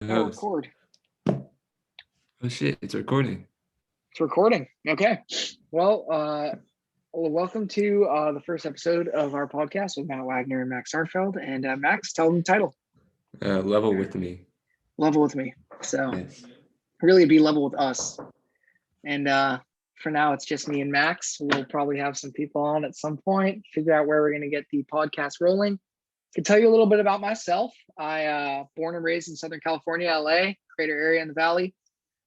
Oh, Host. record. Oh shit, it's recording. It's recording. Okay. Well, welcome to the first episode of our podcast with Matt Wagner and Max Sartfeld. And Max, tell them the title. Level with me. Level with me. So Yes. really be level with us. And for now, it's just me and Max. We'll probably have some people on at some point, figure out where we're going to get the podcast rolling. To tell you a little bit about myself, I born and raised in Southern California, LA, greater area in the Valley.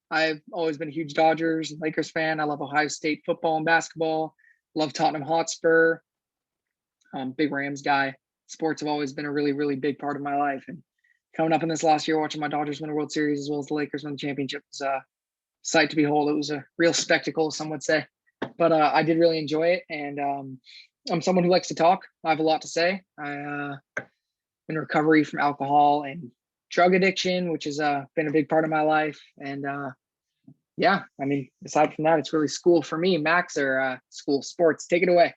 I've always been a huge Dodgers and Lakers fan. I love Ohio State football and basketball. Love Tottenham Hotspur. Big Rams guy. Sports have always been a really, really big part of my life. And coming up in this last year, watching my Dodgers win a World Series as well as the Lakers win the championship was a sight to behold. It was a real spectacle, some would say. But I did really enjoy it. And I'm someone who likes to talk. I have a lot to say. I in recovery from alcohol and drug addiction, which has been a big part of my life. And yeah, I mean, aside from that, it's really school for me. Max, or school sports. Take it away.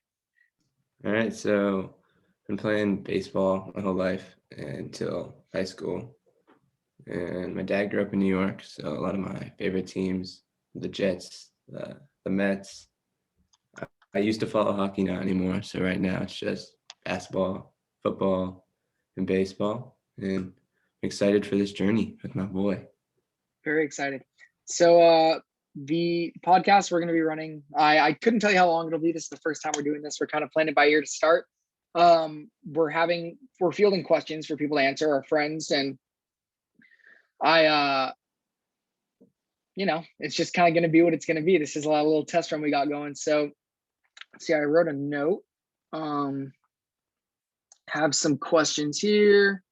All right, so I've been playing baseball my whole life until high school. And my dad grew up in New York, so a lot of my favorite teams, the Jets, the Mets. I used to follow hockey, not anymore. So right now it's just basketball, football, and baseball. And I'm excited for this journey with my boy. Very excited. So the podcast we're going to be running, I couldn't tell you how long it'll be. This is the first time we're doing this. We're kind of planning by ear to start. We're fielding questions for people to answer, our friends, and it's just kind of going to be what it's going to be. This is a little test run we got going. So see, I wrote a note. Have some questions here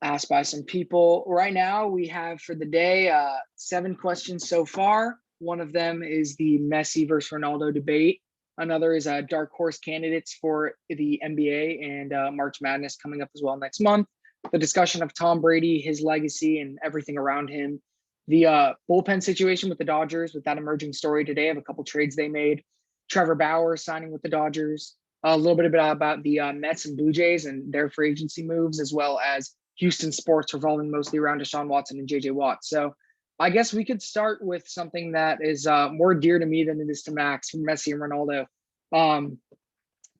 asked by some people. Right now we have for the day 7 questions so far. One of them is the Messi versus Ronaldo debate. Another is dark horse candidates for the NBA and March Madness coming up as well next month. The discussion of Tom Brady, his legacy, and everything around him. The bullpen situation with the Dodgers, with that emerging story today of a couple trades they made. Trevor Bauer signing with the Dodgers. A little bit about the Mets and Blue Jays and their free agency moves, as well as Houston sports revolving mostly around Deshaun Watson and JJ Watt. So I guess we could start with something that is more dear to me than it is to Max, from Messi and Ronaldo.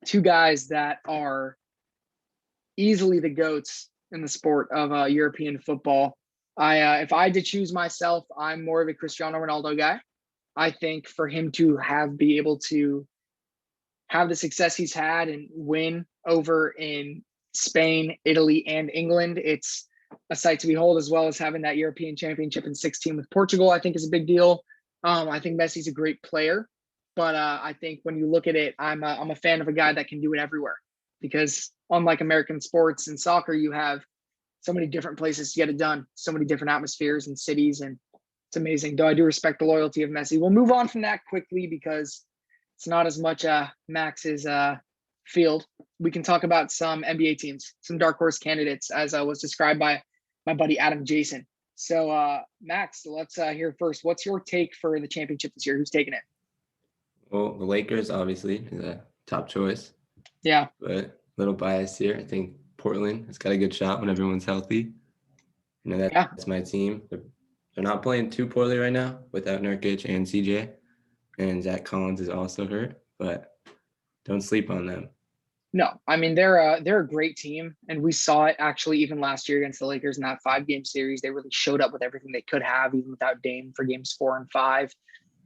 2 guys that are easily the GOATs in the sport of European football. If I had to choose myself, I'm more of a Cristiano Ronaldo guy. I think for him to be able to have the success he's had and win over in Spain, Italy, and England, it's a sight to behold, as well as having that European championship in 16 with Portugal, I think is a big deal. I think Messi's a great player, but I think when you look at it, I'm a fan of a guy that can do it everywhere, because unlike American sports and soccer, you have so many different places to get it done, so many different atmospheres and cities, and it's amazing. Though I do respect the loyalty of Messi. We'll move on from that quickly because it's not as much Max's field. We can talk about some NBA teams, some dark horse candidates, as was described by my buddy Adam Jason. So Max, let's hear first. What's your take for the championship this year? Who's taking it? Well, the Lakers obviously is a top choice. Yeah. But a little biased here. I think Portland has got a good shot when everyone's healthy. That's my team. They're not playing too poorly right now without Nurkic and CJ. And Zach Collins is also hurt, but don't sleep on them. No, I mean, they're a great team, and we saw it actually even last year against the Lakers in that 5-game series. They really showed up with everything they could have, even without Dame, for games 4 and 5.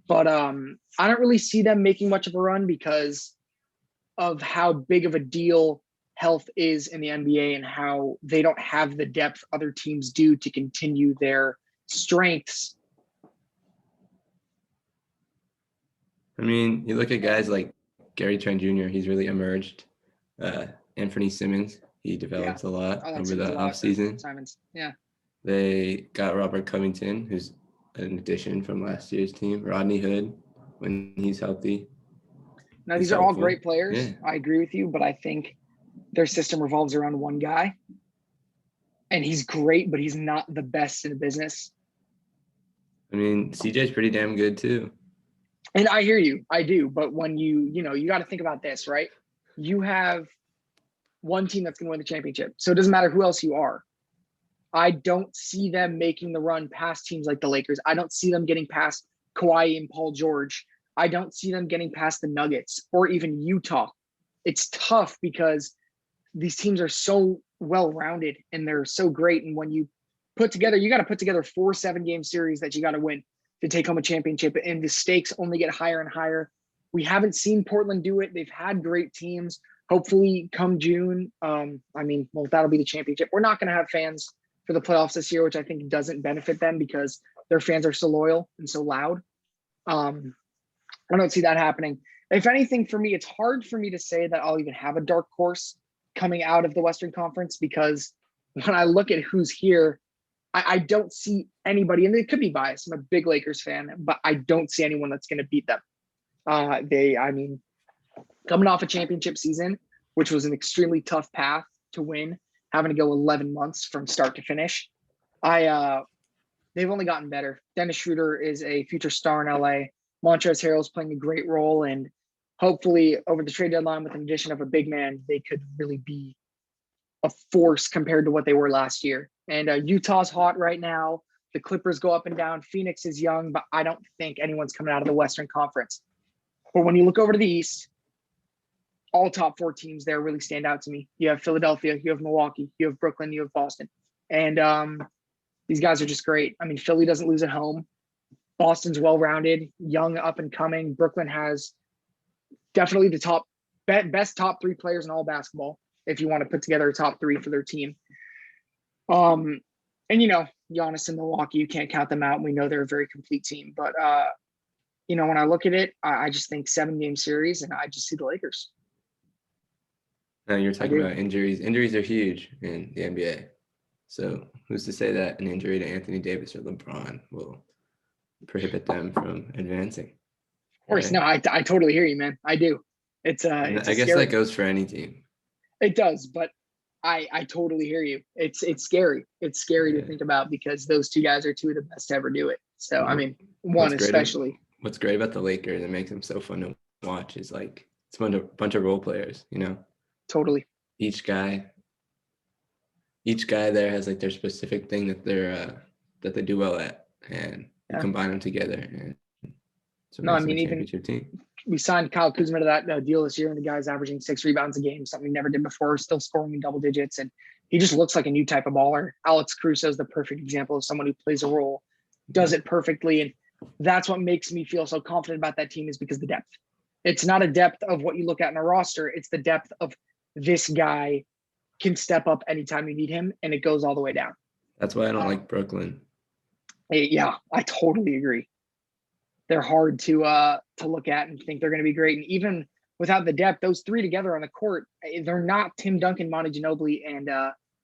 But I don't really see them making much of a run because of how big of a deal health is in the NBA and how they don't have the depth other teams do to continue their strengths. I mean, you look at guys like Gary Trent Jr., he's really emerged. Anthony Simmons, he developed a lot over the offseason. Simons, yeah. They got Robert Covington, who's an addition from last year's team. Rodney Hood, when he's healthy. Now, these are all great players. Yeah. I agree with you, but I think their system revolves around one guy. And he's great, but he's not the best in the business. I mean, CJ's pretty damn good too. And I hear you. I do. But when you got to think about this, right? You have one team that's going to win the championship. So it doesn't matter who else you are. I don't see them making the run past teams like the Lakers. I don't see them getting past Kawhi and Paul George. I don't see them getting past the Nuggets or even Utah. It's tough because these teams are so well-rounded and they're so great. And when you got to put together 4 7-game series that you got to win to take home a championship. And the stakes only get higher and higher. We haven't seen Portland do it. They've had great teams. Hopefully come June, that'll be the championship. We're not going to have fans for the playoffs this year, which I think doesn't benefit them because their fans are so loyal and so loud. I don't see that happening. If anything, for me, it's hard for me to say that I'll even have a dark horse coming out of the Western Conference because when I look at who's here, I don't see anybody, and it could be biased. I'm a big Lakers fan, but I don't see anyone that's going to beat them. Coming off a championship season, which was an extremely tough path to win, having to go 11 months from start to finish. They've only gotten better. Dennis Schroeder is a future star in LA. Montrezl Harrell's playing a great role, and hopefully over the trade deadline with an addition of a big man, they could really be a force compared to what they were last year. And Utah's hot right now. The Clippers go up and down. Phoenix is young, but I don't think anyone's coming out of the Western Conference. But when you look over to the East, all top 4 teams there really stand out to me. You have Philadelphia, you have Milwaukee, you have Brooklyn, you have Boston. And these guys are just great. I mean, Philly doesn't lose at home. Boston's well-rounded, young, up and coming. Brooklyn has definitely the best top 3 players in all basketball, if you want to put together a top 3 for their team. And Giannis and Milwaukee, you can't count them out. We know they're a very complete team. But, when I look at it, I just think 7-game series, and I just see the Lakers. Now you're talking about injuries. Injuries are huge in the NBA. So who's to say that an injury to Anthony Davis or LeBron will prohibit them from advancing? Of course, no, I totally hear you, man. I do. I guess that goes for any team. It does, but I totally hear you. It's scary. It's scary to think about because those 2 guys are 2 of the best to ever do it. So, one especially. What's great about the Lakers that makes them so fun to watch is like it's a bunch of role players, Totally. Each guy there has like their specific thing that they do well at, and you combine them together. And so even team. We signed Kyle Kuzma to that deal this year, and the guy's averaging 6 rebounds a game, something he never did before, still scoring in double digits, and he just looks like a new type of baller. Alex Caruso is the perfect example of someone who plays a role, does it perfectly, and that's what makes me feel so confident about that team is because the depth. It's not a depth of what you look at in a roster. It's the depth of this guy can step up anytime you need him, and it goes all the way down. That's why I don't like Brooklyn. Yeah, I totally agree. They're hard to look at and think they're going to be great. And even without the depth, those 3 together on the court, they're not Tim Duncan, Monty Ginobili, and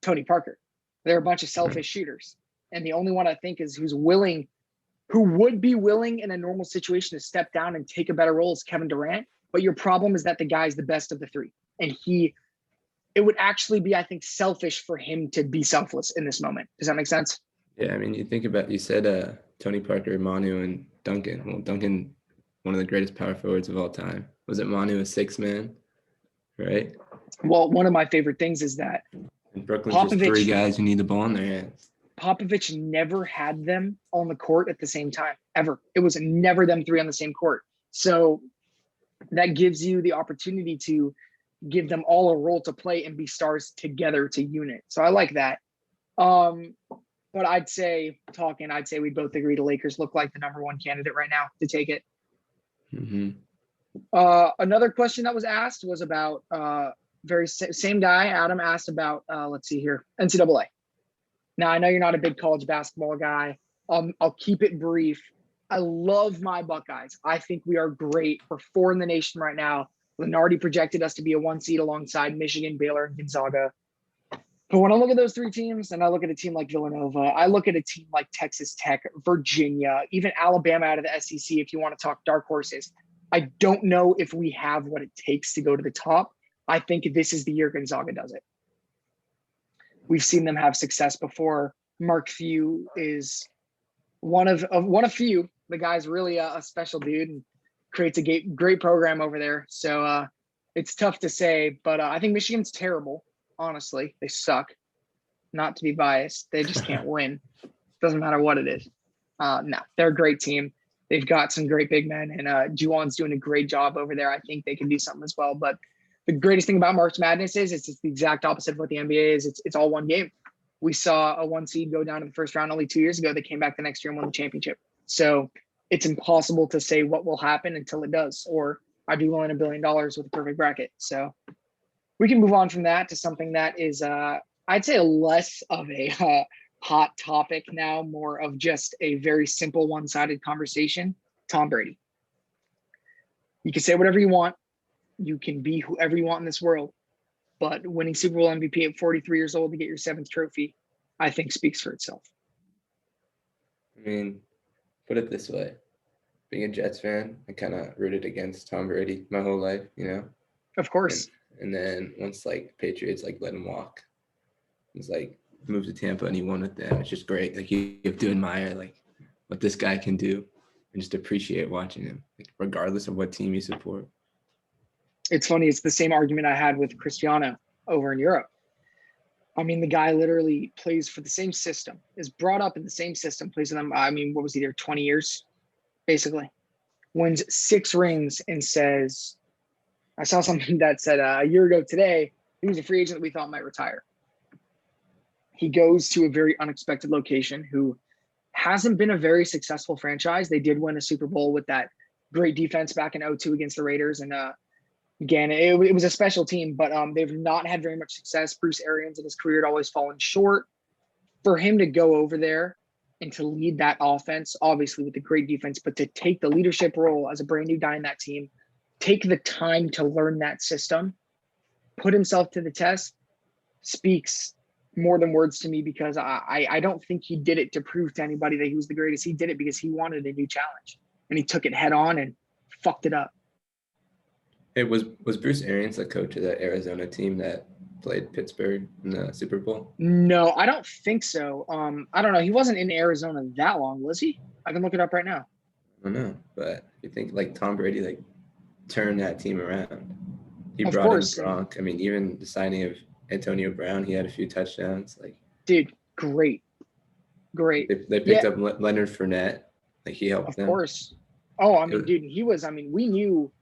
Tony Parker. They're a bunch of selfish shooters. And the only one I think is who would be willing in a normal situation to step down and take a better role is Kevin Durant. But your problem is that the guy's the best of the 3. And it would actually be, I think, selfish for him to be selfless in this moment. Does that make sense? Yeah, I mean, you said Tony Parker, Manu, and Duncan. Well, Duncan, one of the greatest power forwards of all time. Was it Manu, a 6-man, right? Well, one of my favorite things is that in Brooklyn's just 3 guys who need the ball in their hands. Popovich never had them on the court at the same time, ever. It was never them 3 on the same court. So that gives you the opportunity to give them all a role to play and be stars together to unit. So I like that. But I'd say we both agree the Lakers look like the number 1 candidate right now to take it. Mm-hmm. Another question that was asked was about same guy, Adam, asked about, let's see here, NCAA. Now, I know you're not a big college basketball guy. I'll keep it brief. I love my Buckeyes. I think we are great. We're 4 in the nation right now. Lenardi projected us to be a 1 seed alongside Michigan, Baylor, and Gonzaga. But when I look at those 3 teams and I look at a team like Villanova, I look at a team like Texas Tech, Virginia, even Alabama out of the SEC, if you want to talk dark horses, I don't know if we have what it takes to go to the top. I think this is the year Gonzaga does it. We've seen them have success before. Mark Few is one of few. The guy's really a special dude and creates a great program over there. So it's tough to say, but I think Michigan's terrible. Honestly, they suck. not to be biased. They just can't win. Doesn't matter what it is. No, they're a great team. They've got some great big men, and Juwan's doing a great job over there. I think they can do something as well. But the greatest thing about March Madness is it's the exact opposite of what the NBA is. It's all one game. We saw a 1 seed go down to the first round only 2 years ago. They came back the next year and won the championship. So it's impossible to say what will happen until it does, or I'd be willing $1 billion with a perfect bracket. So we can move on from that to something that is, I'd say, less of a hot topic now, more of just a very simple one-sided conversation. Tom Brady. You can say whatever you want. You can be whoever you want in this world. But winning Super Bowl MVP at 43 years old to get your 7th trophy, I think speaks for itself. I mean, put it this way. Being a Jets fan, I kind of rooted against Tom Brady my whole life, you know? Of course. And then once, like, Patriots, like, let him walk. It's like, moved to Tampa and he won with them. It's just great. Like, you have to admire, like, what this guy can do and just appreciate watching him, like, regardless of what team you support. It's funny. It's the same argument I had with Cristiano over in Europe. I mean, the guy literally plays for the same system, is brought up in the same system, plays with them. I mean, what was he there? 20 years, basically. Wins 6 rings and says, I saw something that said a year ago today, he was a free agent that we thought might retire. He goes to a very unexpected location who hasn't been a very successful franchise. They did win a Super Bowl with that great defense back in 2002 against the Raiders. And again, it was a special team, but they've not had very much success. Bruce Arians in his career had always fallen short. For him to go over there and to lead that offense, obviously with a great defense, but to take the leadership role as a brand new guy in that team, take the time to learn that system, put himself to the test, speaks more than words to me, because I don't think he did it to prove to anybody that he was the greatest. He did it because he wanted a new challenge, and he took it head on and fucked it up. It was Bruce Arians the coach of that Arizona team that played Pittsburgh in the Super Bowl? No, I don't think so. I don't know. He wasn't in Arizona that long, was he? I can look it up right now. I don't know, but you think like Tom Brady like turned that team around. He Of brought course. in Gronk. I mean, even the signing of Antonio Brown, he had a few touchdowns. Like, dude, great. They picked up Leonard Fournette. Like, he helped them. Of course. Oh, I mean, dude, he was. I mean, we knew.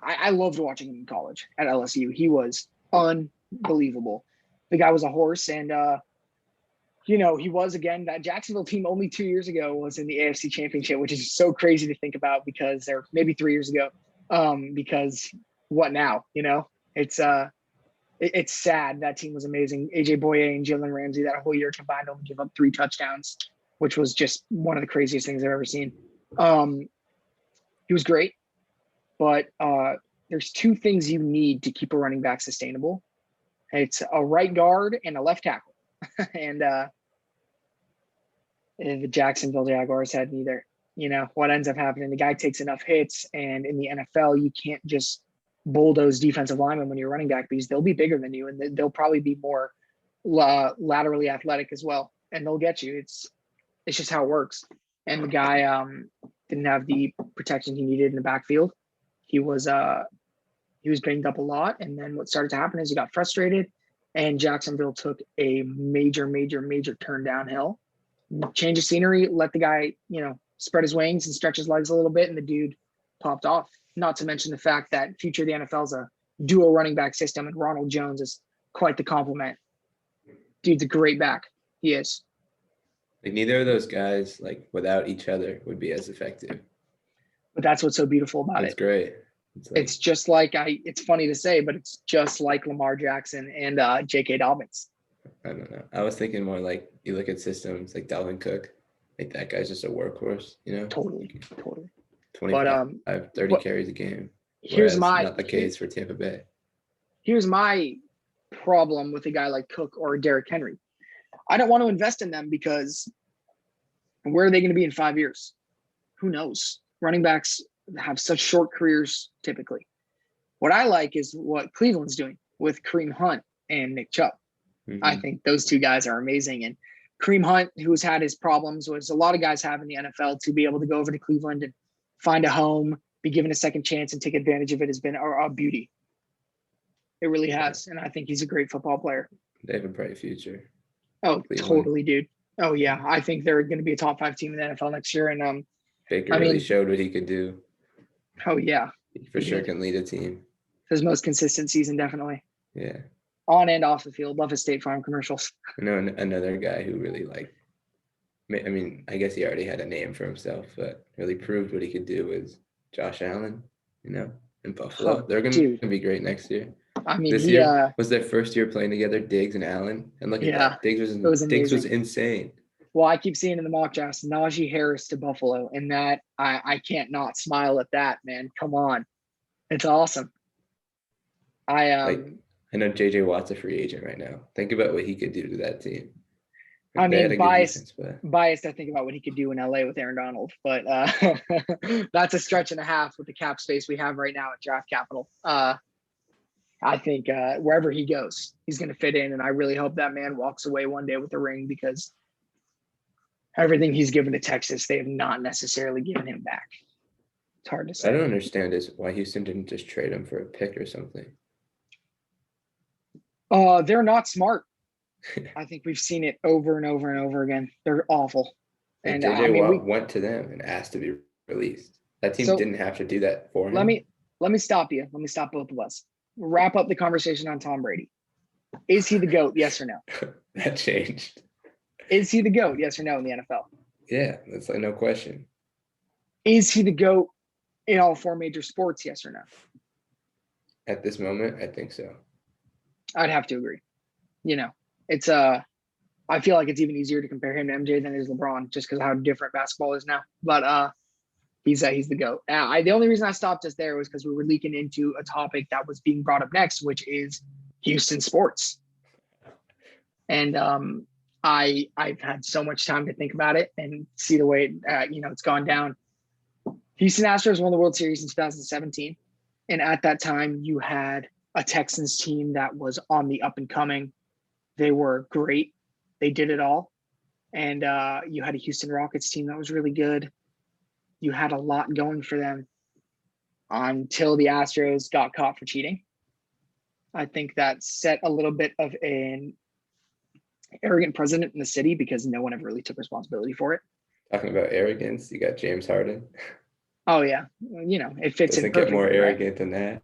I loved watching him in college at LSU. He was unbelievable. The guy was a horse, and you know, he was, again, that Jacksonville team only 2 years ago was in the AFC Championship, which is so crazy to think about, because they're maybe 3 years ago. Because what now? You know, it's sad. That team was amazing. AJ Boye and Jalen Ramsey that whole year combined only give up 3 touchdowns, which was just one of the craziest things I've ever seen. He was great, but there's 2 things you need to keep a running back sustainable. It's a right guard and a left tackle. And the Jacksonville Jaguars had neither. You know, what ends up happening, the guy takes enough hits, and in the NFL, you can't just bulldoze defensive linemen when you're running back, because they'll be bigger than you, and they'll probably be more laterally athletic as well, and they'll get you. It's just how it works. And the guy didn't have the protection he needed in the backfield. He was banged up a lot, and then what started to happen is he got frustrated, and Jacksonville took a major turn downhill. Change of scenery, let the guy, you know, spread his wings and stretch his legs a little bit, and the dude popped off. Not to mention the fact that future of the NFL is a dual running back system, and Ronald Jones is quite the compliment. Dude's a great back. He is. Like, neither of those guys, like, without each other, would be as effective. But that's what's so beautiful about it. It's great. It's just like it's funny to say, but it's just like Lamar Jackson and J.K. Dobbins. I don't know. I was thinking more like, you look at systems like Dalvin Cook, like that guy's just a workhorse, you know? Totally. 25, 30 carries a game. Here's not the case for Tampa Bay. Here's my problem with a guy like Cook or Derrick Henry. I don't want to invest in them, because where are they going to be in 5 years? Who knows? Running backs have such short careers typically. What I like is what Cleveland's doing with Kareem Hunt and Nick Chubb. Mm-hmm. I think those 2 guys are amazing. And Kareem Hunt, who's had his problems, was a lot of guys have in the NFL, to be able to go over to Cleveland and find a home, be given a second chance, and take advantage of it has been a beauty. It really has. And I think he's a great football player. They have a bright future. Oh, Cleveland. totally, dude. Oh yeah, I think they're going to be a top 5 team in the NFL next year. And Baker I really mean, showed what he could do. oh yeah, He for he sure did can lead a team. his most consistent season, definitely Yeah. on and off the field. Love his State Farm commercials. I know another guy who really I mean, I guess he already had a name for himself, but really proved what he could do was Josh Allen, in Oh, Buffalo. They're going dude. to be great next year. I mean, This he year was their first year playing together, Diggs and Allen. And look at yeah, that. it was Diggs was amazing. insane. Well, I keep seeing in the mock drafts Najee Harris to Buffalo, and that I can't not smile at that, man. Come on, it's awesome. I Like, I know JJ Watt's a free agent right now. Think about what he could do to that team. I They had mean, a good defense, but biased. I think about what he could do in LA with Aaron Donald, but that's a stretch and a half with the cap space we have right now at draft capital. I think wherever he goes, he's going to fit in, and I really hope that man walks away one day with a ring because everything he's given to Texas, they have not necessarily given him back. It's hard to say. I don't understand is why Houston didn't just trade him for a pick or something. They're not smart. I think we've seen it over and over and over again. They're awful. Like And JJ I mean, Watt went to them and asked to be released. That team didn't have to do that for him. Let me stop you. Let me stop both of us. Wrap up the conversation on Tom Brady. Is he the GOAT? Yes or no? That changed. Is he the GOAT? Yes or no in the NFL? Yeah, that's like no question. Is he the GOAT in all 4 major sports? Yes or no? At this moment, I think so. I'd have to agree. It's I feel like it's even easier to compare him to MJ than it is LeBron, just because of how different basketball is now. But he's the GOAT. The only reason I stopped us there was because we were leaking into a topic that was being brought up next, which is Houston sports. And I've had so much time to think about it and see the way it's gone down. Houston Astros won the World Series in 2017, and at that time you had a Texans team that was on the up and coming. They were great. They did it all. And you had a Houston Rockets team that was really good. You had a lot going for them until the Astros got caught for cheating. I think that set a little bit of an arrogant president in the city because no one ever really took responsibility for it. Talking about arrogance, you got James Harden. Oh, yeah. It fits in perfectly. Doesn't get more arrogant than that.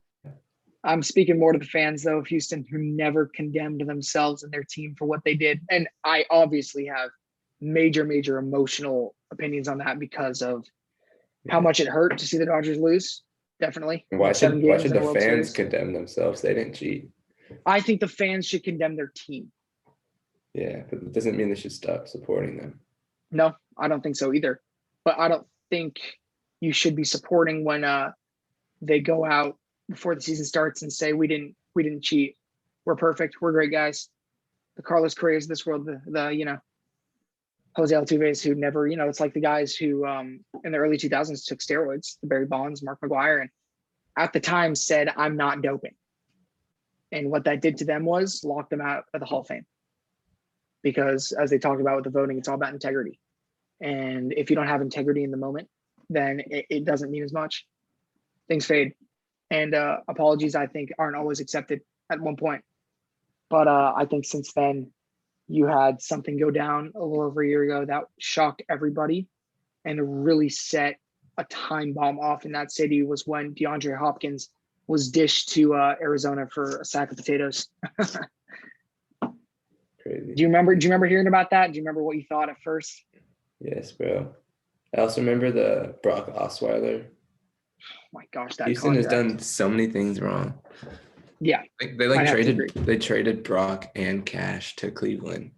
I'm speaking more to the fans, though, of Houston, who never condemned themselves and their team for what they did. And I obviously have major, major emotional opinions on that because of how much it hurt to see the Dodgers lose. Definitely. Why should the fans condemn themselves? They didn't cheat. I think the fans should condemn their team. Yeah, but it doesn't mean they should stop supporting them. No, I don't think so either. But I don't think you should be supporting when they go out before the season starts and say we didn't cheat. We're perfect. We're great guys. The Carlos Correas of this world, the Jose Altuve's who never, it's like the guys who in the early 2000s took steroids, the Barry Bonds, Mark McGwire, and at the time said, I'm not doping. And what that did to them was lock them out of the Hall of Fame. Because as they talked about with the voting, it's all about integrity. And if you don't have integrity in the moment, then it doesn't mean as much. Things fade. And apologies, I think, aren't always accepted at one point. But I think since then, you had something go down a little over a year ago that shocked everybody and really set a time bomb off in that city was when DeAndre Hopkins was dished to Arizona for a sack of potatoes. Crazy. Do you remember hearing about that? Do you remember what you thought at first? Yes, bro. I also remember the Brock Osweiler. Oh my gosh, that Houston contract has done so many things wrong. Yeah. They traded Brock and Cash to Cleveland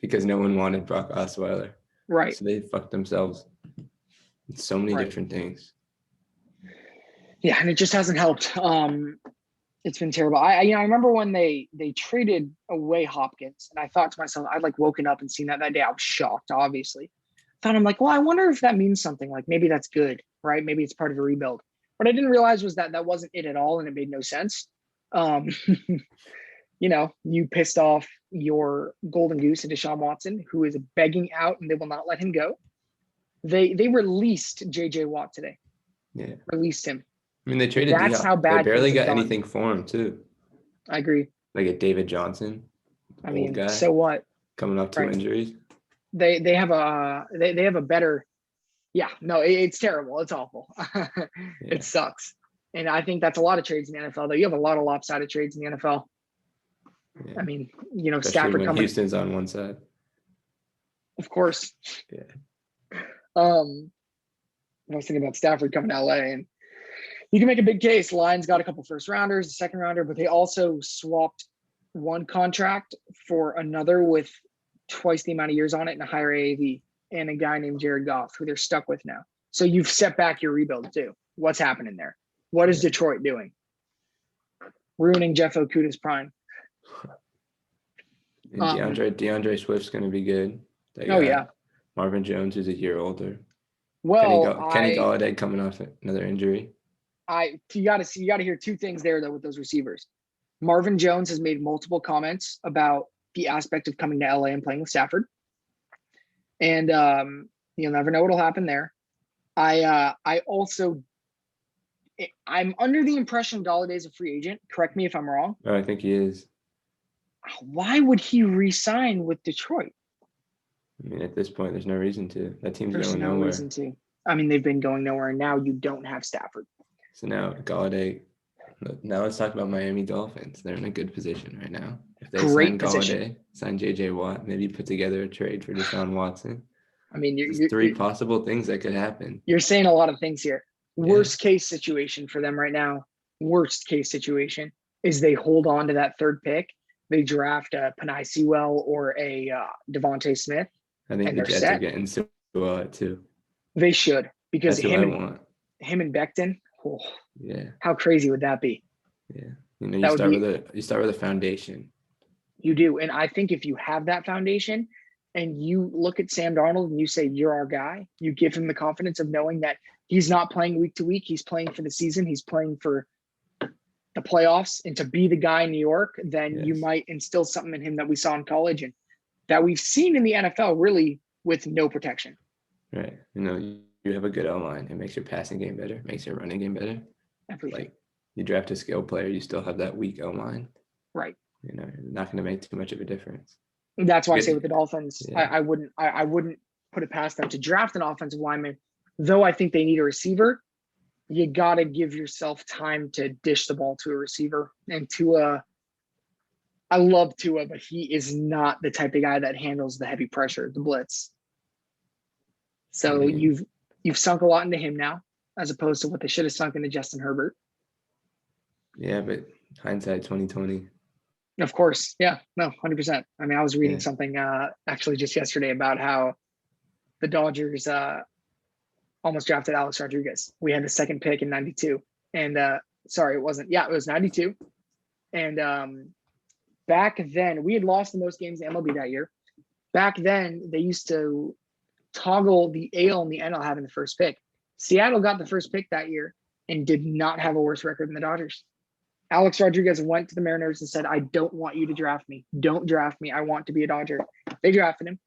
because no one wanted Brock Osweiler. Right. So they fucked themselves. It's so many different things. Yeah, and it just hasn't helped. It's been terrible. I remember when they traded away Hopkins, and I thought to myself, I'd woken up and seen that day. I was shocked, obviously. I'm like, well, I wonder if that means something. Like maybe that's good, right? Maybe it's part of a rebuild. What I didn't realize was that wasn't it at all, and it made no sense. You pissed off your golden goose into Deshaun Watson, who is begging out, and they will not let him go. They released JJ Watt today. Yeah, released him. I mean, they traded. That's how bad. They barely got anything for him too. I agree. Like a David Johnson. I mean, so what? coming off 2 Right. injuries. They have a better. Yeah, no, it's terrible. It's awful. Yeah. It sucks. And I think that's a lot of trades in the NFL, though. You have a lot of lopsided trades in the NFL. Yeah. I mean, Especially Stafford when coming, Houston's on one side. of course. Yeah. I was thinking about Stafford coming to LA, and you can make a big case. Lions got a couple first rounders, a second rounder, but they also swapped one contract for another with twice the amount of years on it and a higher AAV, and a guy named Jared Goff, who they're stuck with now. So you've set back your rebuild too. What's happening there? What is Detroit doing? Ruining Jeff Okudah's prime. And DeAndre Swift's going to be good. They Oh got yeah. Marvin Jones, who's a year older. Well, Kenny Golladay coming off another injury. You got to hear two things there though with those receivers. Marvin Jones has made multiple comments about the aspect of coming to LA and playing with Stafford, and you'll never know what'll happen there. I'm under the impression Galladay's a free agent. Correct me if I'm wrong. Oh, I think he is. Why would he re-sign with Detroit? I mean, at this point, there's no reason to. That team's There's going no nowhere. reason to. I mean, they've been going nowhere, and now you don't have Stafford. So now Galladay. Now let's talk about Miami Dolphins. They're in a good position right now. If they sign Galladay, sign J.J. Watt, maybe put together a trade for Deshaun Watson. I mean, there's three possible things that could happen. You're saying a lot of things here. Worst case situation for them right now, worst case situation is they hold on to that third pick. They draft a Penei Sewell or a Devontae Smith. I think the Jets are getting Sewell too. They should, because him and Becton. Oh, yeah. How crazy would that be? Yeah. You start with a foundation. You do. And I think if you have that foundation and you look at Sam Darnold and you say, you're our guy, you give him the confidence of knowing that he's not playing week to week. He's playing for the season. He's playing for the playoffs and to be the guy in New York, then you might instill something in him that we saw in college and that we've seen in the NFL really with no protection. Right. You have a good O-line. It makes your passing game better. It makes your running game better. Everything. Like you draft a skill player, you still have that weak O-line. Right. You're not going to make too much of a difference. That's why I say with the Dolphins, I wouldn't put it past them to draft an offensive lineman, though I think they need a receiver. You got to give yourself time to dish the ball to a receiver. And Tua, I love Tua, but he is not the type of guy that handles the heavy pressure, the blitz. So you've sunk a lot into him now, as opposed to what they should have sunk into Justin Herbert. Yeah, but hindsight 2020. Of course. Yeah, no, 100%. I mean, I was reading something actually just yesterday about how the Dodgers almost drafted Alex Rodriguez. We had the second pick in 92. And sorry, it wasn't. Yeah, it was 92. And back then, we had lost the most games in MLB that year. Back then, they used to toggle the AL and the NL having the first pick. Seattle got the first pick that year and did not have a worse record than the Dodgers. Alex Rodriguez went to the Mariners and said, I don't want you to draft me. Don't draft me. I want to be a Dodger. They drafted him.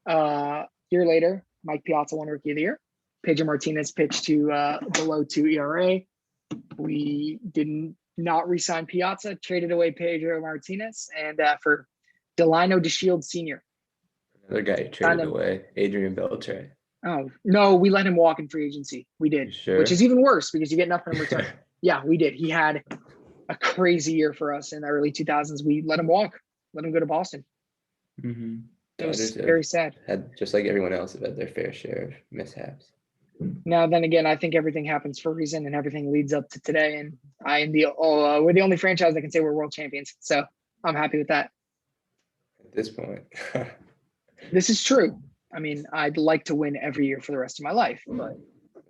A year later, Mike Piazza won Rookie of the Year. Pedro Martinez pitched to below 2 ERA. We did not re-sign Piazza, traded away Pedro Martinez, and for Delino DeShields Sr. Another guy traded away, Adrian Beltre. Oh, no, we let him walk in free agency. We did, which is even worse because you get nothing in return. Yeah, we did. He had a crazy year for us in the early 2000s. We let him walk, let him go to Boston. Mm-hmm. It was very sad. Just like everyone else, have had their fair share of mishaps. Now, then again, I think everything happens for a reason and everything leads up to today. And we're the only franchise that can say we're world champions. So I'm happy with that. At this point. This is true. I mean, I'd like to win every year for the rest of my life, but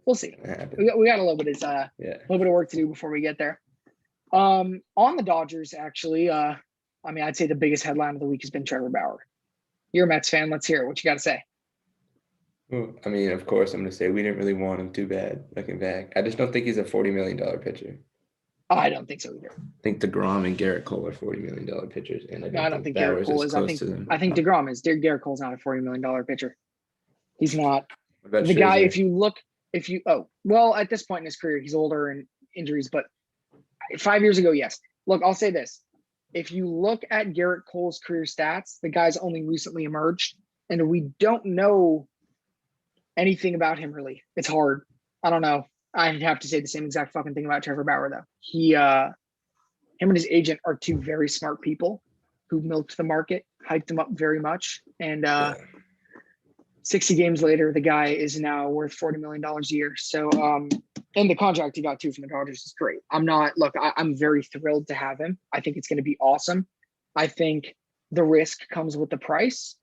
we'll see. We got a little bit of work to do before we get there. On the Dodgers, actually, I mean, I'd say the biggest headline of the week has been Trevor Bauer. You're a Mets fan. Let's hear it. What you got to say? Well, I mean, of course, I'm going to say we didn't really want him too bad looking back. I just don't think he's a $40 million pitcher. Oh, I don't think so either. I think DeGrom and Garrett Cole are $40 million pitchers. And I don't think Garrett Cole is. I think DeGrom is. Garrett Cole's not a $40 million pitcher. He's not. The guy, at this point in his career, he's older and injuries, but 5 years ago, yes. Look, I'll say this. if you look at Garrett Cole's career stats, the guy's only recently emerged, and we don't know anything about him really. It's hard. I don't know. I'd have to say the same exact fucking thing about Trevor Bauer though. Him and his agent are two very smart people who milked the market, hyped him up very much, and Yeah. 60 games later, the guy is now worth $40 million a year. So, and the contract he got too from the Dodgers is great. I'm very thrilled to have him. I think it's going to be awesome. I think the risk comes with the price.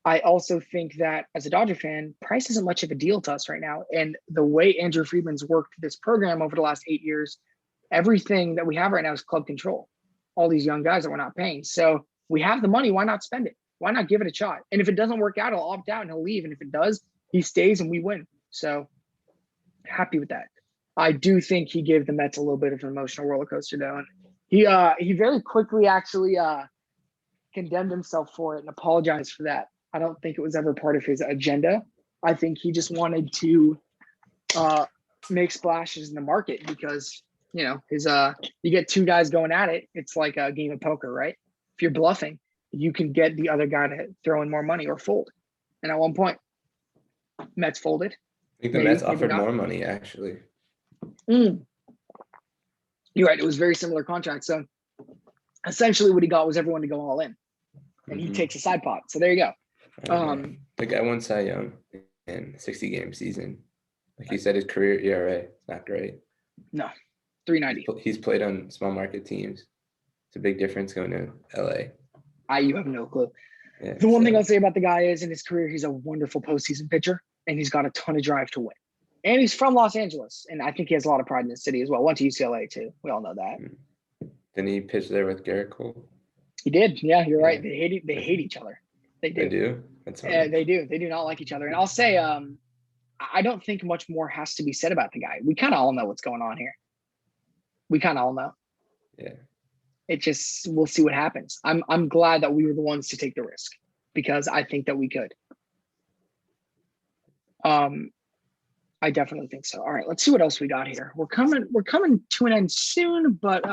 I also think that as a Dodger fan, price isn't much of a deal to us right now. And the way Andrew Friedman's worked this program over the last 8 years, everything that we have right now is club control. All these young guys that we're not paying. So we have the money. Why not spend it? Why not give it a shot? And if it doesn't work out, he'll opt out and he'll leave. And if it does, he stays and we win. So happy with that. I do think he gave the Mets a little bit of an emotional roller coaster though. And he very quickly actually condemned himself for it and apologized for that. I don't think it was ever part of his agenda. I think he just wanted to make splashes in the market because, you know, you get two guys going at it. It's like a game of poker, right? If you're bluffing, you can get the other guy to throw in more money or fold. And at one point, Mets folded. I think the Mets offered more money, actually. You're right. It was very similar contract. So essentially what he got was everyone to go all in. And he takes a side pot. So there you go. The guy won Cy Young in 60-game season. Like you said, his career ERA is not great. No, 3.90. He's played on small market teams. It's a big difference going to LA. You have no clue. Yeah, the one thing I'll say about the guy is in his career, he's a wonderful postseason pitcher and he's got a ton of drive to win. And he's from Los Angeles. And I think he has a lot of pride in the city as well. Went to UCLA too. We all know that. Didn't he pitch there with Garrett Cole? He did. Yeah, you're right. They hate each other. They do. They do? That's they do. They do not like each other. And I'll say, I don't think much more has to be said about the guy. We kind of all know what's going on here. We kind of all know. Yeah. It just, we'll see what happens. I'm glad that we were the ones to take the risk because I think that we could. I definitely think so. All right, let's see what else we got here. We're coming to an end soon, but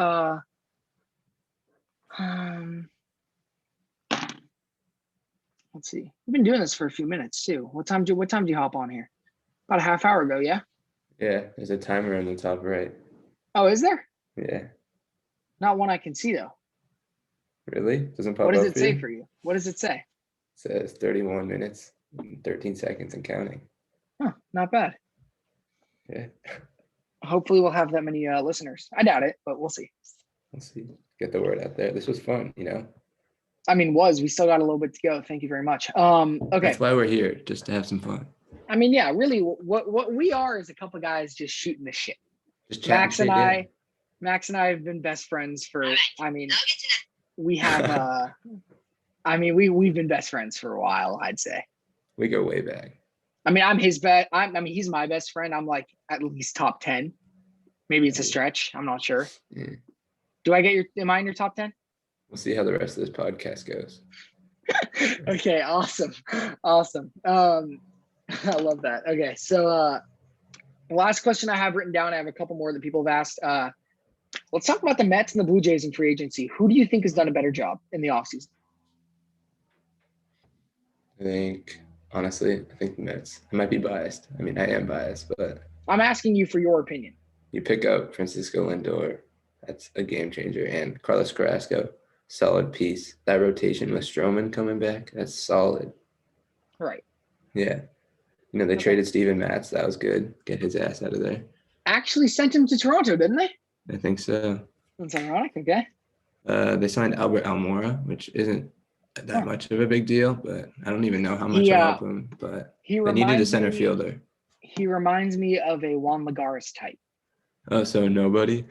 let's see. We've been doing this for a few minutes too. What time do you hop on here? About a half hour ago, yeah? Yeah, there's a timer on the top right. Oh, is there? Yeah. Not one I can see though. Really? Doesn't pop up. What does it say for you? What does it say? It says 31 minutes, 13 seconds and counting. Huh, not bad. Yeah. Hopefully we'll have that many listeners. I doubt it, but we'll see. We'll see. Get the word out there. This was fun, you know? I mean, we still got a little bit to go. Thank you very much. Okay. That's why we're here, just to have some fun. I mean, yeah, really what we are is a couple guys just shooting the shit. Just Max and I have been best friends for, I mean, we have, we've been best friends for a while, I'd say. We go way back. I mean, he's my best friend. I'm like at least top 10. Maybe it's a stretch. I'm not sure. Yeah. Am I in your top 10? We'll see how the rest of this podcast goes. Okay, awesome. I love that. Okay, so the last question I have written down, I have a couple more that people have asked. Let's talk about the Mets and the Blue Jays in free agency. Who do you think has done a better job in the offseason? Honestly, I think the Mets. I might be biased. I mean, I am biased, but I'm asking you for your opinion. You pick up Francisco Lindor. That's a game changer. And Carlos Carrasco, solid piece. That rotation with Stroman coming back, that's solid. Right. Yeah. You know, they traded Steven Matz. That was good. Get his ass out of there. Actually sent him to Toronto, didn't they? I think so. That's ironic. Okay. They signed Albert Almora, which isn't that much of a big deal, but I don't even know how much I'll help him. But they needed a center fielder. He reminds me of a Juan Lagares type. Oh, so nobody?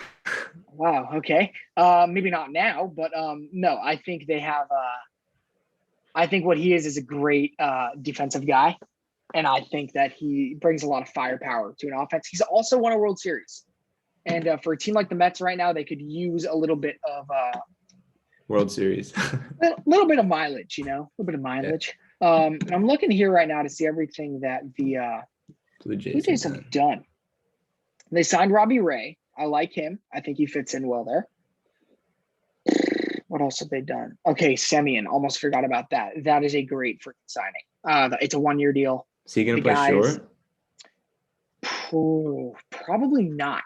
Wow. Okay. Maybe not now, but no, I think they have. I think what he is a great defensive guy. And I think that he brings a lot of firepower to an offense. He's also won a World Series. And for a team like the Mets right now, they could use a little bit of World Series. A little bit of mileage, a little bit of mileage. Yeah. I'm looking here right now to see everything that the Blue Jays have done. They signed Robbie Ray. I like him. I think he fits in well there. What else have they done? Okay, Semyon. Almost forgot about that. That is a great freaking signing. It's a 1-year deal. Is he gonna The play guys, short? probably not,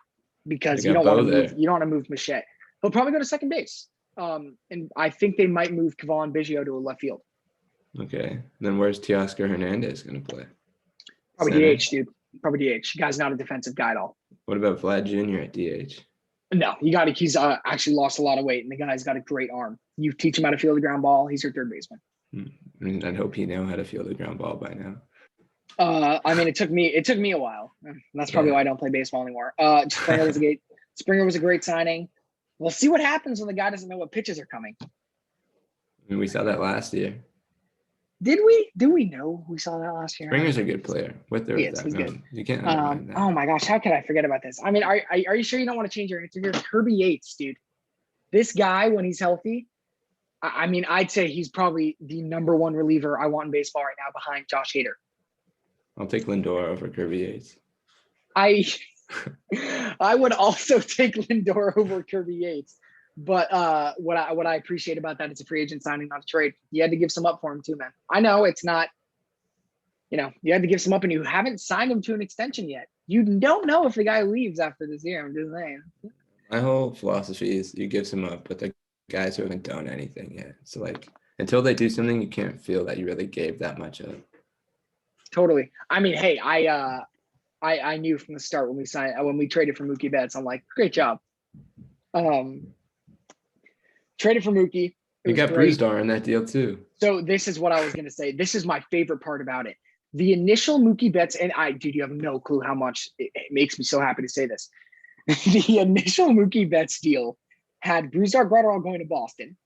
because They you got don't want Bo to move. there. You don't want to move Machette. He'll probably go to second base. And I think they might move Kevon Biggio to a left field. Okay. Then where's Teoscar Hernandez gonna play? Probably Center? DH, dude. Probably DH. Guy's not a defensive guy at all. What about Vlad Jr. at DH? No, he's actually lost a lot of weight, and the guy's got a great arm. You teach him how to field the ground ball, he's your third baseman. I mean, I'd hope he know how to field a ground ball by now. I mean, it took me a while. That's probably why I don't play baseball anymore. Springer was a great signing. We'll see what happens when the guy doesn't know what pitches are coming. I mean, we saw that last year. Did we? Did we know we saw that last year? Springer's a good player. With or He is, without he's him. good. You can't undermine that. Oh my gosh, how could I forget about this? I mean, are you sure you don't want to change your answer here? Kirby Yates, dude. This guy, when he's healthy, I mean, I'd say he's probably the number one reliever I want in baseball right now, behind Josh Hader. I'll take Lindor over Kirby Yates. I would also take Lindor over Kirby Yates. But what I appreciate about that, it's a free agent signing, not a trade. You had to give some up for him too, man. I know it's not, you had to give some up, and you haven't signed him to an extension yet. You don't know if the guy leaves after this year. I'm just saying. My whole philosophy is you give some up, but the guys who haven't done anything yet. So like until they do something, you can't feel that you really gave that much up. Totally. I mean, hey, I knew from the start when we traded for Mookie Betts, I'm like, great job. Traded for Mookie. You got Brusdar in that deal too. So this is what I was going to say. This is my favorite part about it. The initial Mookie Betts, and dude, you have no clue how much it makes me so happy to say this. The initial Mookie Betts deal had Brusdar Graterol going to Boston,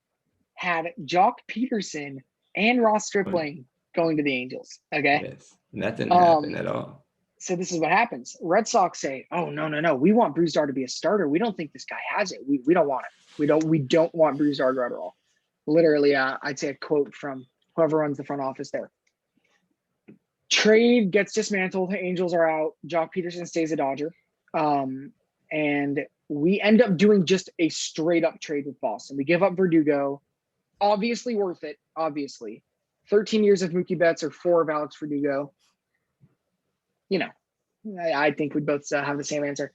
had Jock Peterson and Ross Stripling going to the Angels. Okay. Yes. And that didn't happen at all. So this is what happens. Red Sox say, oh, no. We want Brusdar to be a starter. We don't think this guy has it. We don't want it. We don't want Brusdar Graterol. Literally, I'd say a quote from whoever runs the front office there. Trade gets dismantled. The Angels are out. Jock Peterson stays a Dodger. And we end up doing just a straight up trade with Boston. We give up Verdugo. Obviously worth it. Obviously. 13 years of Mookie Betts or 4 of Alex Verdugo. I think we'd both have the same answer.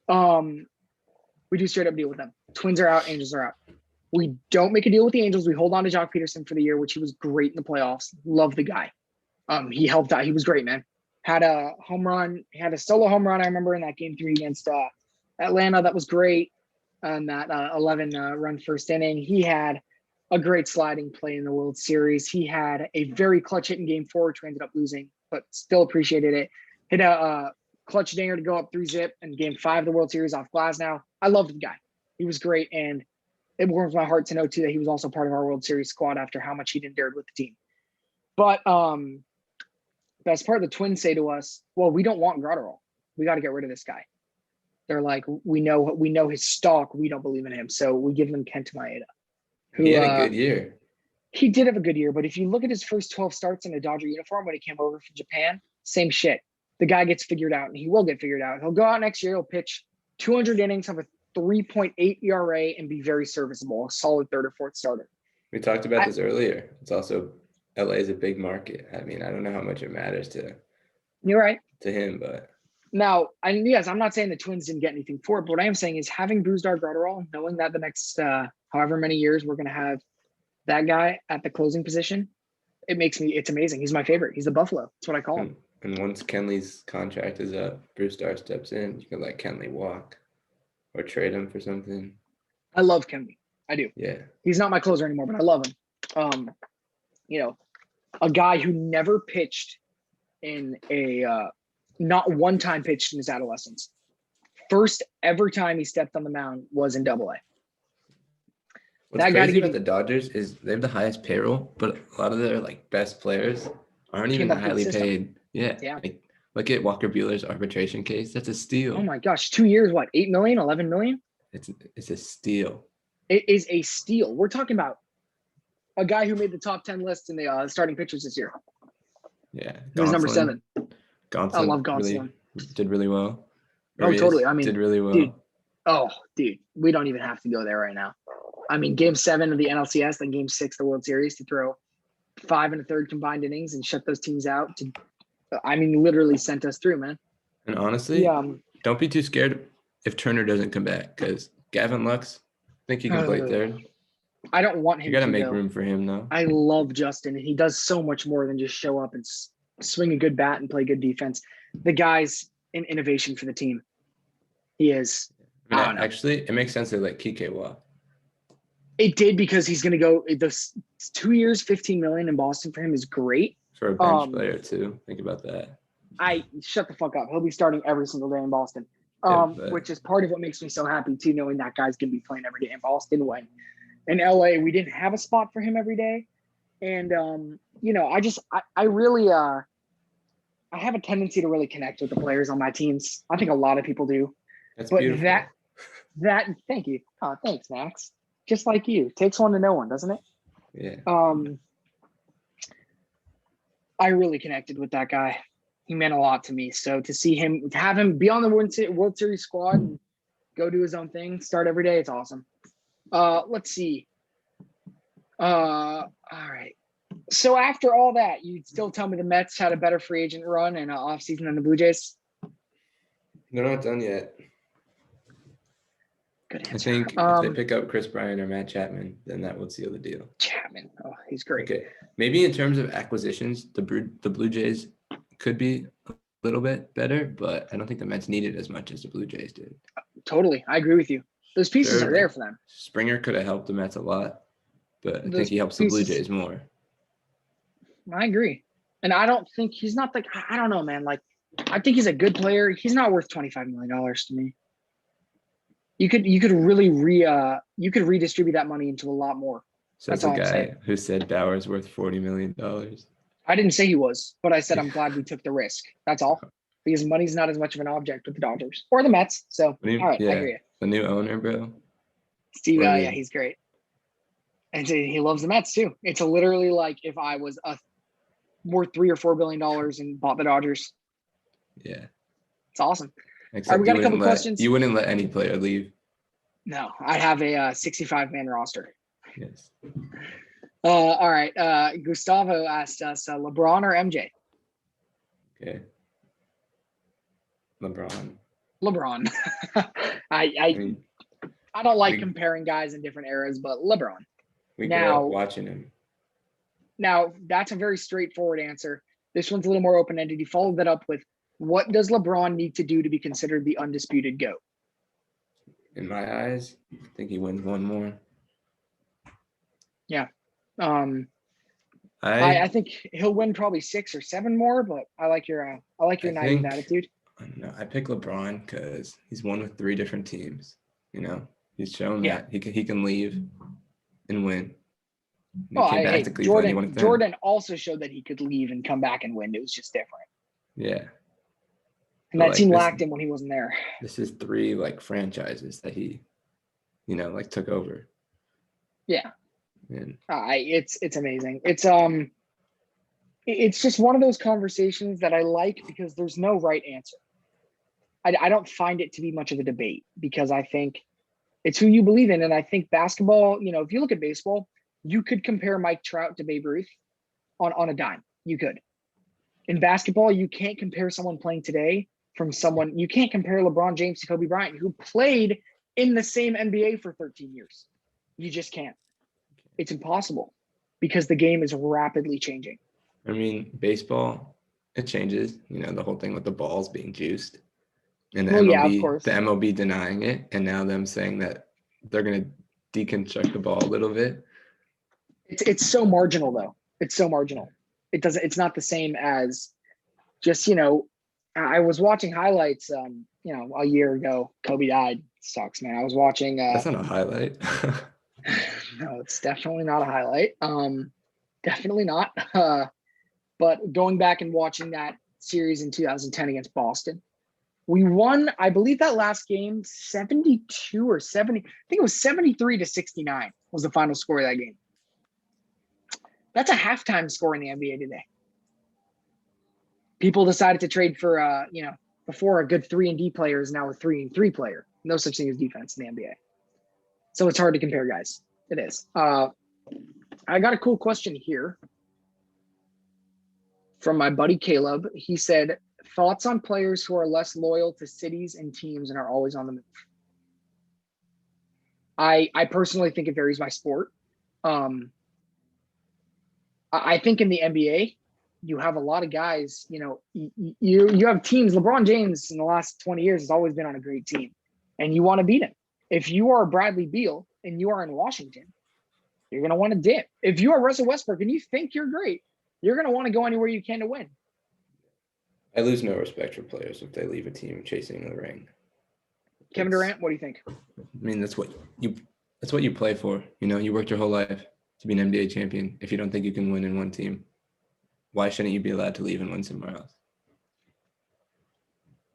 We do straight up deal with them. Twins are out. Angels are out. We don't make a deal with the Angels. We hold on to Jock Peterson for the year, which he was great in the playoffs. Love the guy. He helped out. He was great, man. Had a home run. He had a solo home run, I remember, in that game 3 against Atlanta. That was great. That 11-run first inning. He had a great sliding play in the World Series. He had a very clutch hit in game 4, which we ended up losing, but still appreciated it. Hit a clutch dinger to go up 3-zip in game 5 of the World Series off Glasnow. I loved the guy. He was great, and it warms my heart to know too that he was also part of our World Series squad after how much he'd endured with the team. But best part, the Twins say to us, well, we don't want Graterol. We got to get rid of this guy. They're like, we know his stock. We don't believe in him. So we give them Kenta Maeda. He had a good year. He did have a good year, but if you look at his first 12 starts in a Dodger uniform when he came over from Japan, same shit. The guy gets figured out, and he will get figured out. He'll go out next year. He'll pitch 200 innings, have a 3.8 ERA, and be very serviceable, a solid 3rd or 4th starter. We talked about this earlier. It's also LA is a big market. I mean, I don't know how much it matters to. You're right. To him, but. Now, yes, I'm not saying the Twins didn't get anything for it, but what I am saying is having Brusdar Graterol, knowing that the next however many years we're going to have that guy at the closing position, it's amazing. He's my favorite. He's the Buffalo. That's what I call him. And once Kenley's contract is up, Brusdar steps in. You can let Kenley walk or trade him for something. I love Kenley. I do. Yeah. He's not my closer anymore, but I love him. A guy who never pitched in not one time pitched in his adolescence. First ever time he stepped on the mound was in Double-A. What's crazy about the Dodgers is they have the highest payroll, but a lot of their best players aren't even highly paid. Yeah. Like, look at Walker Buehler's arbitration case. That's a steal. Oh my gosh, 2 years, what, 8 million, 11 million? It's a steal. It is a steal. We're talking about a guy who made the top 10 list in the starting pitchers this year. Yeah. He was number 7. Gonsolin I love Gonsolin. Did really well. Oh, totally. I mean, did really well. Dude, we don't even have to go there right now. I mean, game 7 of the NLCS, then game 6 of the World Series to throw 5 1/3 combined innings and shut those teams out. Literally sent us through, man. And honestly, Yeah. don't be too scared if Turner doesn't come back, because Gavin Lux, I think he can play third. I don't want him You got to to, make though. room for him, though. I love Justin. He does so much more than just show up and swing a good bat and play good defense. The guy's an innovation for the team. He is. I mean, actually, it makes sense to let Kike walk. It did, because he's going to go those 2 years, 15 million in Boston for him is great. For a bench player, too. Think about that. Shut the fuck up. He'll be starting every single day in Boston, which is part of what makes me so happy, too, knowing that guy's going to be playing every day in Boston when in LA, we didn't have a spot for him every day. And, I really, I have a tendency to really connect with the players on my teams. I think a lot of people do. That's but beautiful. Thank you. Oh, thanks, Max. Just like you. Takes one to know one, doesn't it? Yeah. I really connected with that guy. He meant a lot to me. So to have him be on the World Series squad and go do his own thing, start every day, it's awesome. Let's see. All right. So after all that, you'd still tell me the Mets had a better free agent run and offseason than the Blue Jays? They're not done yet. Good answer. I think if they pick up Chris Bryant or Matt Chapman, then that would seal the deal. Chapman. Oh, he's great. Okay. Maybe in terms of acquisitions, the Blue Jays could be a little bit better, but I don't think the Mets need it as much as the Blue Jays did. Totally. I agree with you. Those pieces are there for them. Springer could have helped the Mets a lot, but I think he helps the Blue Jays more. I agree. And I don't think he's not like, I don't know, man. Like, I think he's a good player. He's not worth $25 million to me. You could really redistribute that money into a lot more. So that's a guy who said Bauer's worth $40 million. I didn't say he was, but I said I'm glad we took the risk. That's all. Because money's not as much of an object with the Dodgers or the Mets. So, all right, I hear you. The new owner, bro. Steve, yeah, he's great. And he loves the Mets too. It's literally like if I was worth $3 or $4 billion and bought the Dodgers. Yeah. It's awesome. Except all right, we got a couple questions. You wouldn't let any player leave. No, I'd have a 65-man roster. Yes. All right. Gustavo asked us, LeBron or MJ? Okay. LeBron. I don't like comparing guys in different eras, but LeBron. We grew up watching him. Now, that's a very straightforward answer. This one's a little more open-ended. He followed that up with, what does LeBron need to do to be considered the undisputed GOAT? In my eyes, I think he wins one more. Yeah. I think he'll win probably 6 or 7 more, but I like your naive attitude. No, I pick LeBron because he's won with 3 different teams. You know, he's shown that he can leave and win. Jordan also showed that he could leave and come back and win. It was just different. Yeah. And that team lacked him when he wasn't there. This is 3 franchises that he, took over. Yeah. And it's amazing. It's just one of those conversations that I like because there's no right answer. I don't find it to be much of a debate because I think it's who you believe in. And I think basketball, if you look at baseball, you could compare Mike Trout to Babe Ruth on a dime. You could. In basketball, you can't compare someone playing today you can't compare LeBron James to Kobe Bryant, who played in the same NBA for 13 years. You just can't. It's impossible because the game is rapidly changing. I mean, baseball, it changes, the whole thing with the balls being juiced and the MLB denying it. And now them saying that they're going to deconstruct the ball a little bit. It's so marginal though. It's so marginal. It's not the same as just, I was watching highlights, a year ago. Kobe died. Sucks, man. I was watching. That's not a highlight. No, it's definitely not a highlight. Definitely not. But going back and watching that series in 2010 against Boston, we won, I believe that last game, 72 or 70. I think it was 73-69 was the final score of that game. That's a halftime score in the NBA today. People decided to trade for, before a good 3-and-D player is now a 3-and-3 player. No such thing as defense in the NBA. So it's hard to compare guys. It is. I got a cool question here from my buddy Caleb. He said, thoughts on players who are less loyal to cities and teams and are always on the move. I personally think it varies by sport. I think in the NBA, you have a lot of guys, you have teams. LeBron James in the last 20 years has always been on a great team, and you want to beat him. If you are Bradley Beal and you are in Washington, you're going to want to dip. If you are Russell Westbrook and you think you're great, you're going to want to go anywhere you can to win. I lose no respect for players if they leave a team chasing the ring. Kevin Durant, what do you think? I mean, that's what you play for. You worked your whole life to be an NBA champion. If you don't think you can win in one team, why shouldn't you be allowed to leave and win somewhere else?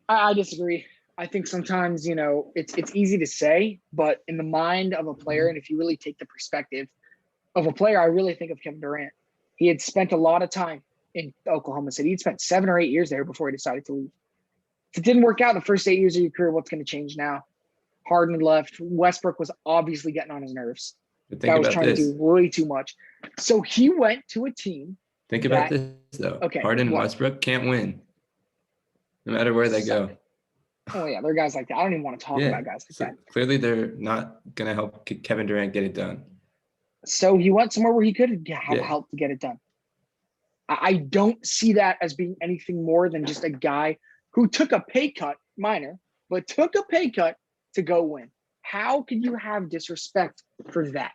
I disagree. I think sometimes, it's easy to say, but in the mind of a player, and if you really take the perspective of a player, I really think of Kevin Durant. He had spent a lot of time in Oklahoma City. He'd spent 7 or 8 years there before he decided to leave. If it didn't work out the first 8 years of your career, what's going to change now? Harden left. Westbrook was obviously getting on his nerves. That was trying to do way too much. So he went to a team. Think about this, though. Okay, Harden and Westbrook can't win no matter where they go. Oh, yeah. There are guys like that. I don't even want to talk about guys like that. Clearly, they're not going to help Kevin Durant get it done. So he went somewhere where he could have help to get it done. I don't see that as being anything more than just a guy who took a pay cut, minor, but took a pay cut to go win. How can you have disrespect for that?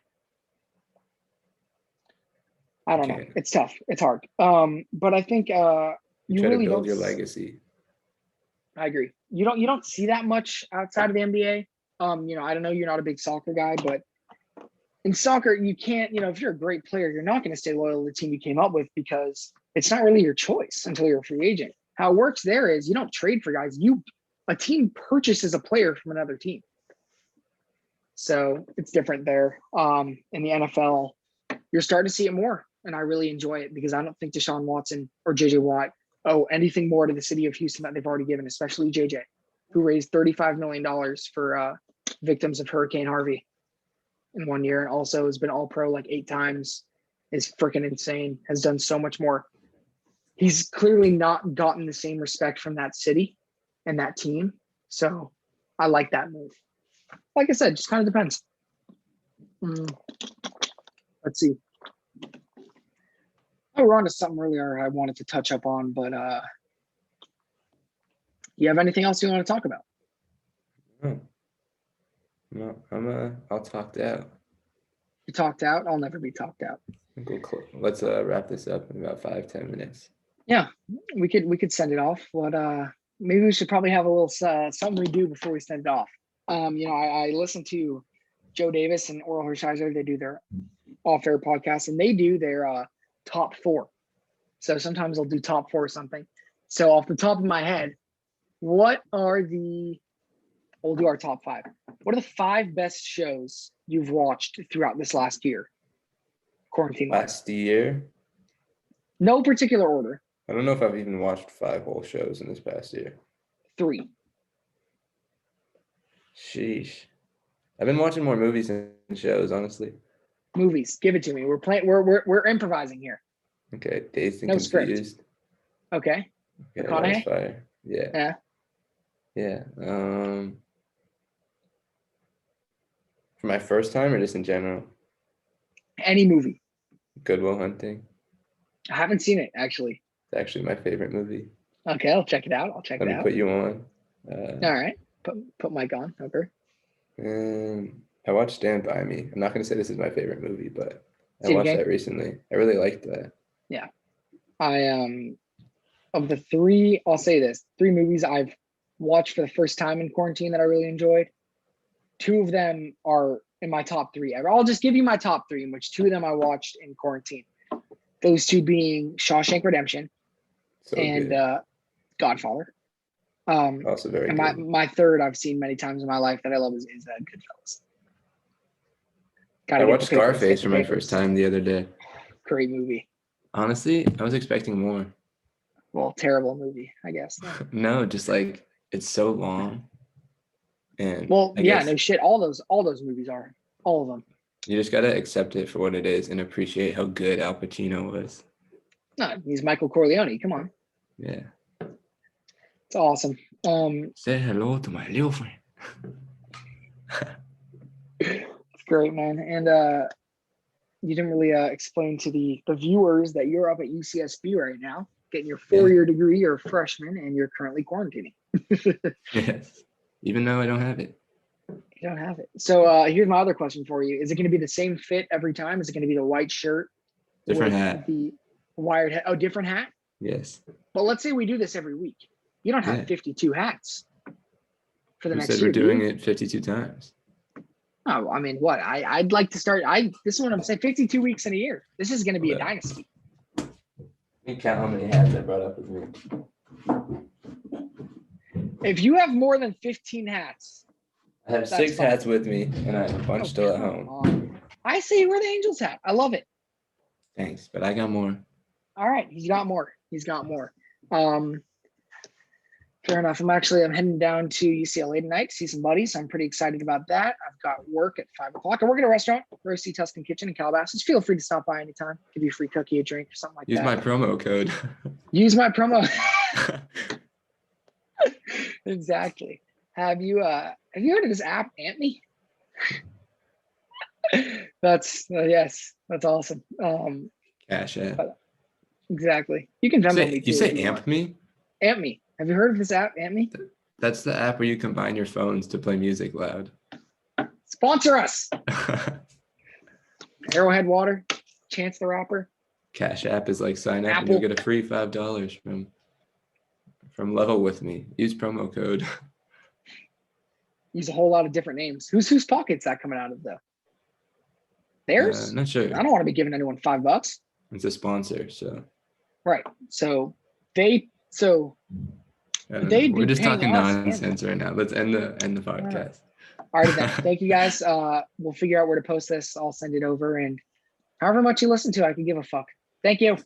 I don't know. It's tough. It's hard. But I think you really build don't your legacy. I agree. You don't see that much outside of the NBA. I don't know, you're not a big soccer guy, but in soccer, you can't, if you're a great player, you're not going to stay loyal to the team you came up with because it's not really your choice until you're a free agent. How it works there is you don't trade for guys. A team purchases a player from another team. So it's different there. In the NFL, you're starting to see it more, and I really enjoy it because I don't think Deshaun Watson or JJ Watt owe anything more to the city of Houston that they've already given, especially JJ, who raised $35 million for victims of Hurricane Harvey in 1 year, and also has been all pro like 8 times, is freaking insane, has done so much more. He's clearly not gotten the same respect from that city and that team. So I like that move. Like I said, just kind of depends. Let's see. Oh, we're on to something earlier I wanted to touch up on, but you have anything else you want to talk about? No, I'll talk out. You talked out? I'll never be talked out. Let's wrap this up in about 5-10 minutes. Yeah, we could send it off. But maybe we should probably have a little something we do before we send it off. I listen to Joe Davis and Oral Hershiser. They do their off-air podcast, and they do their top 4. So sometimes they'll do top 4 or something. So off the top of my head, we'll do our top 5. What are the 5 best shows you've watched throughout this last year? Quarantine. Last year? No particular order. I don't know if I've even watched 5 whole shows in this past year. 3. Sheesh. I've been watching more movies than shows, honestly. Movies. Give it to me. We're improvising here. Okay. Dazed and No Confused. script. Okay. McConaughey? Fire. Yeah. Yeah. For my first time or just in general? Any movie. Good Will Hunting. I haven't seen it, actually. It's actually my favorite movie. Okay, I'll check it out. Let me put you on. All right. Put Mike on. Okay. I watched Stand By Me. I'm not going to say this is my favorite movie, but I See watched that recently. I really liked that. Yeah. Of the 3, I'll say this, 3 movies I've watched for the first time in quarantine that I really enjoyed. 2 of them are in my top 3 ever. I'll just give you my top 3, in which 2 of them I watched in quarantine. Those 2 being Shawshank Redemption and Godfather. Also very and good. my third I've seen many times in my life that I love is Goodfellas. I watched Scarface for my first time the other day. Great movie. Honestly, I was expecting more. Well, terrible movie, I guess. No, just like it's so long. And no shit. All those movies are. All of them. You just gotta accept it for what it is and appreciate how good Al Pacino was. No, he's Michael Corleone. Come on. Yeah. It's awesome. Say hello to my little friend. It's great, man. And you didn't really explain to the viewers that you're up at UCSB right now, getting your 4-year degree. You're a freshman, and you're currently quarantining. Yes. Even though I don't have it. You don't have it. So here's my other question for you. Is it going to be the same fit every time? Is it going to be the white shirt? Different with hat. The wired hat. Oh, different hat? Yes. But let's say we do this every week. You don't have 52 hats for the Who next said year. we're doing it 52 times? Oh, I mean, what? I'd like to start. This is what I'm saying. 52 weeks in a year. This is going to be a dynasty. Let me count how many hats I brought up with me. If you have more than 15 hats, I have 6 hats with me, and I have a bunch still at home. I say wear the Angels hat. I love it. Thanks, but I got more. All right, he's got more. Fair enough. I'm heading down to UCLA tonight to see some buddies. I'm pretty excited about that. I've got work at 5:00. I work at a restaurant, Roasty Tuscan Kitchen in Calabasas. Feel free to stop by anytime. Give you a free cookie, a drink, or something like Use that. my promo code. Use my promo. Exactly. Have you heard of this app, AmpMe? That's yes, that's awesome. Cash App. Exactly. You can Venmo me too. You say AmpMe? AmpMe. Have you heard of this app, AmpMe? That's the app where you combine your phones to play music loud. Sponsor us. Arrowhead Water, Chance the Rapper. Cash App is like sign up and you'll get a free $5 from Level With Me. Use promo code. Use a whole lot of different names. Whose pocket's that coming out of though? Theirs? Not sure. I don't want to be giving anyone $5. It's a sponsor, so. Right. So we're just talking nonsense right now. Let's end the podcast. All right, then. Thank you guys. We'll figure out where to post this. I'll send it over, and however much you listen to, I can give a fuck. Thank you.